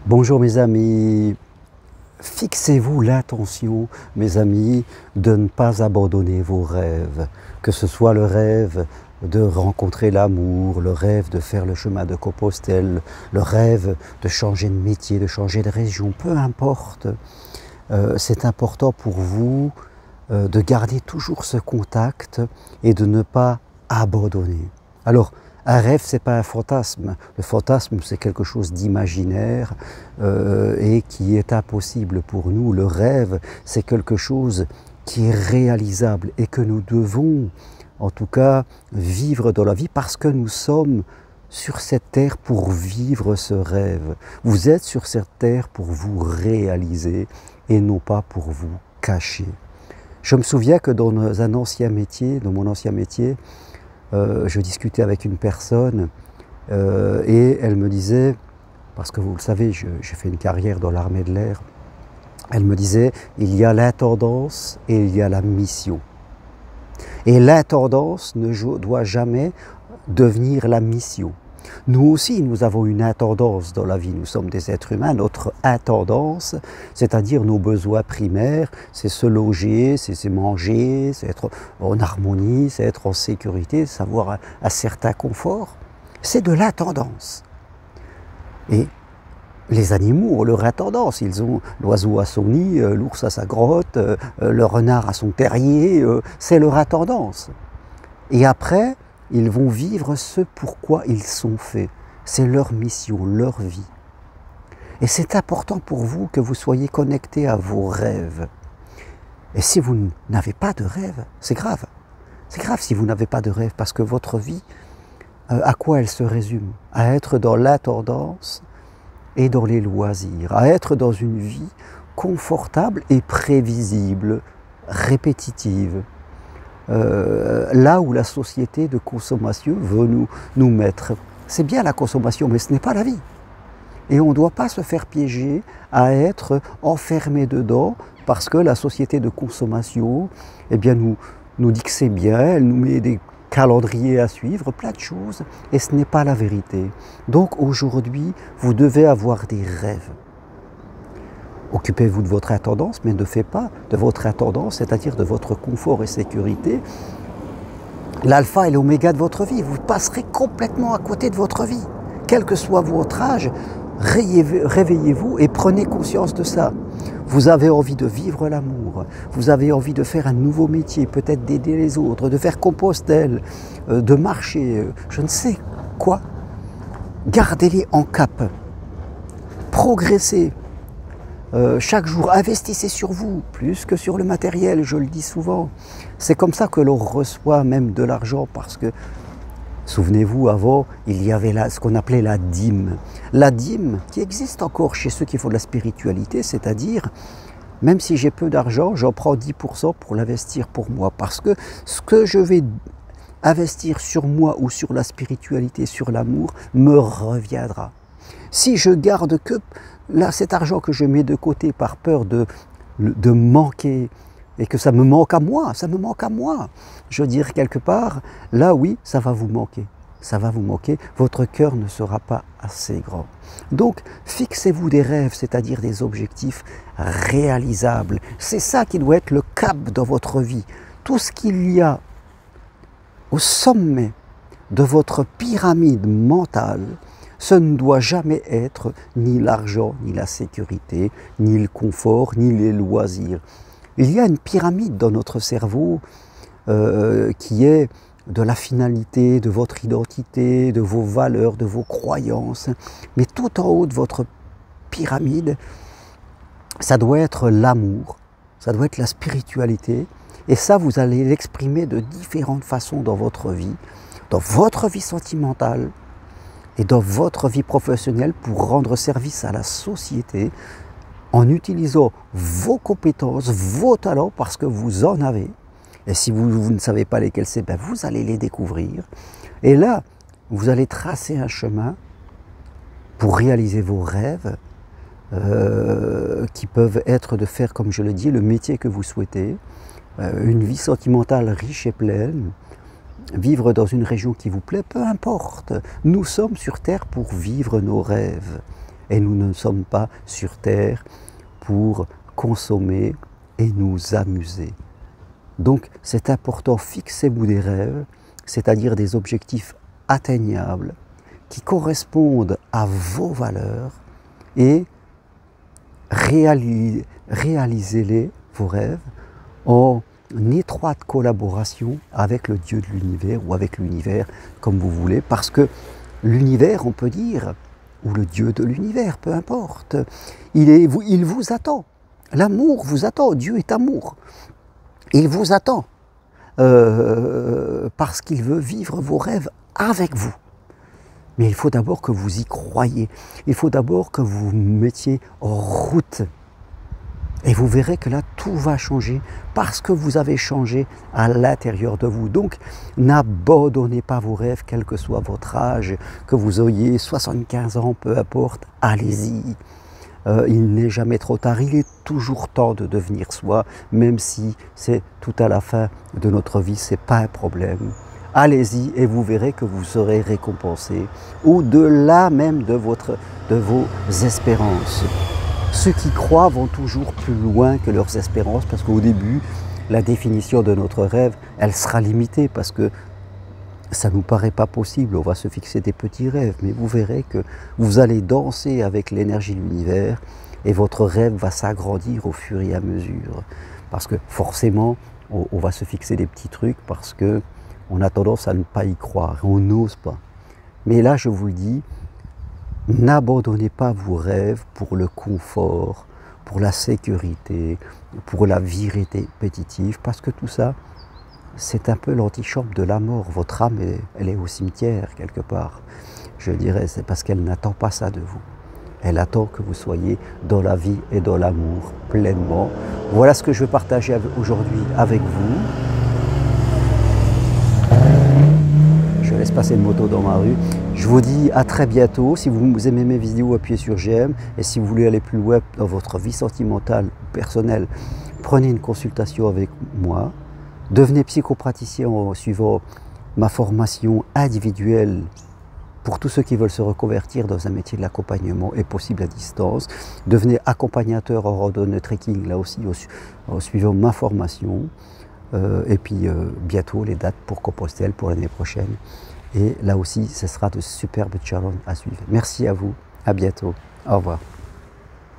Bonjour mes amis, fixez-vous l'intention, mes amis, de ne pas abandonner vos rêves, que ce soit le rêve de rencontrer l'amour, le rêve de faire le chemin de Compostelle, le rêve de changer de métier, de changer de région, peu importe. C'est important pour vous de garder toujours ce contact et de ne pas abandonner. Alors, un rêve, ce n'est pas un fantasme. Le fantasme, c'est quelque chose d'imaginaire et qui est impossible pour nous. Le rêve, c'est quelque chose qui est réalisable et que nous devons, en tout cas, vivre dans la vie parce que nous sommes sur cette terre pour vivre ce rêve. Vous êtes sur cette terre pour vous réaliser et non pas pour vous cacher. Je me souviens que dans mon ancien métier, je discutais avec une personne et elle me disait, parce que vous le savez, j'ai fait une carrière dans l'armée de l'air, elle me disait, il y a l'intendance et il y a la mission. Et l'intendance ne doit jamais devenir la mission. Nous aussi, nous avons une intendance dans la vie, nous sommes des êtres humains, notre intendance, c'est-à-dire nos besoins primaires, c'est se loger, c'est manger, c'est être en harmonie, c'est être en sécurité, c'est avoir un certain confort, c'est de l'intendance. Et les animaux ont leur intendance, ils ont l'oiseau à son nid, l'ours à sa grotte, le renard à son terrier, c'est leur intendance. Et après, ils vont vivre ce pourquoi ils sont faits. C'est leur mission, leur vie. Et c'est important pour vous que vous soyez connectés à vos rêves. Et si vous n'avez pas de rêve, c'est grave. C'est grave si vous n'avez pas de rêve, parce que votre vie, à quoi elle se résume? À être dans l'intendance et dans les loisirs, à être dans une vie confortable et prévisible, répétitive. Là où la société de consommation veut nous mettre. C'est bien la consommation, mais ce n'est pas la vie. Et on ne doit pas se faire piéger à être enfermé dedans parce que la société de consommation eh bien, nous dit que c'est bien, elle nous met des calendriers à suivre, plein de choses, et ce n'est pas la vérité. Donc aujourd'hui, vous devez avoir des rêves. Occupez-vous de votre intendance, mais ne faites pas de votre intendance, c'est-à-dire de votre confort et sécurité, l'alpha et l'oméga de votre vie. Vous passerez complètement à côté de votre vie. Quel que soit votre âge, réveillez-vous et prenez conscience de ça. Vous avez envie de vivre l'amour, vous avez envie de faire un nouveau métier, peut-être d'aider les autres, de faire Compostelle, de marcher, je ne sais quoi. Gardez-les en cap. Progressez. Chaque jour, investissez sur vous, plus que sur le matériel, je le dis souvent. C'est comme ça que l'on reçoit même de l'argent, parce que, souvenez-vous, avant, il y avait ce qu'on appelait la dîme. La dîme, qui existe encore chez ceux qui font de la spiritualité, c'est-à-dire, même si j'ai peu d'argent, j'en prends 10% pour l'investir pour moi, parce que ce que je vais investir sur moi ou sur la spiritualité, sur l'amour, me reviendra. Si je garde que là, cet argent que je mets de côté par peur de manquer et que ça me manque à moi, je veux dire quelque part, là oui, ça va vous manquer. Ça va vous manquer, votre cœur ne sera pas assez grand. Donc, fixez-vous des rêves, c'est-à-dire des objectifs réalisables. C'est ça qui doit être le cap dans votre vie. Tout ce qu'il y a au sommet de votre pyramide mentale, ce ne doit jamais être ni l'argent, ni la sécurité, ni le confort, ni les loisirs. Il y a une pyramide dans notre cerveau qui est de la finalité, de votre identité, de vos valeurs, de vos croyances. Mais tout en haut de votre pyramide, ça doit être l'amour, ça doit être la spiritualité. Et ça, vous allez l'exprimer de différentes façons dans votre vie sentimentale, et dans votre vie professionnelle pour rendre service à la société en utilisant vos compétences, vos talents, parce que vous en avez. Et si vous ne savez pas lesquels c'est, ben vous allez les découvrir. Et là, vous allez tracer un chemin pour réaliser vos rêves qui peuvent être de faire, comme je le dis, le métier que vous souhaitez, une vie sentimentale riche et pleine, vivre dans une région qui vous plaît, peu importe. Nous sommes sur Terre pour vivre nos rêves. Et nous ne sommes pas sur Terre pour consommer et nous amuser. Donc c'est important, fixez-vous des rêves, c'est-à-dire des objectifs atteignables qui correspondent à vos valeurs et réalisez-les, vos rêves, en étroite collaboration avec le Dieu de l'univers ou avec l'univers, comme vous voulez, parce que l'univers, on peut dire, ou le Dieu de l'univers, peu importe, il vous attend. L'amour vous attend, Dieu est amour. Il vous attend parce qu'il veut vivre vos rêves avec vous. Mais il faut d'abord que vous y croyiez. Il faut d'abord que vous vous mettiez en route. Et vous verrez que là, tout va changer parce que vous avez changé à l'intérieur de vous. Donc, n'abandonnez pas vos rêves, quel que soit votre âge, que vous ayez 75 ans, peu importe, allez-y. Il n'est jamais trop tard, il est toujours temps de devenir soi, même si c'est tout à la fin de notre vie, ce n'est pas un problème. Allez-y et vous verrez que vous serez récompensé au-delà même de vos espérances. Ceux qui croient vont toujours plus loin que leurs espérances parce qu'au début, la définition de notre rêve, elle sera limitée parce que ça ne nous paraît pas possible, on va se fixer des petits rêves, mais vous verrez que vous allez danser avec l'énergie de l'univers et votre rêve va s'agrandir au fur et à mesure. Parce que forcément, on va se fixer des petits trucs parce qu'on a tendance à ne pas y croire, on n'ose pas. Mais là, je vous le dis, n'abandonnez pas vos rêves pour le confort, pour la sécurité, pour la vie répétitive, parce que tout ça, c'est un peu l'antichambre de la mort. Votre âme, elle est au cimetière quelque part. Je dirais, c'est parce qu'elle n'attend pas ça de vous. Elle attend que vous soyez dans la vie et dans l'amour pleinement. Voilà ce que je veux partager aujourd'hui avec vous. Je laisse passer une moto dans ma rue. Je vous dis à très bientôt. Si vous aimez mes vidéos, appuyez sur j'aime. Et si vous voulez aller plus loin dans votre vie sentimentale ou personnelle, prenez une consultation avec moi. Devenez psychopraticien en suivant ma formation individuelle pour tous ceux qui veulent se reconvertir dans un métier de l'accompagnement et possible à distance. Devenez accompagnateur en randonnée trekking, là aussi, en suivant ma formation. Et puis bientôt les dates pour Compostelle pour l'année prochaine. Et là aussi, ce sera de superbes challenges à suivre. Merci à vous, à bientôt, au revoir.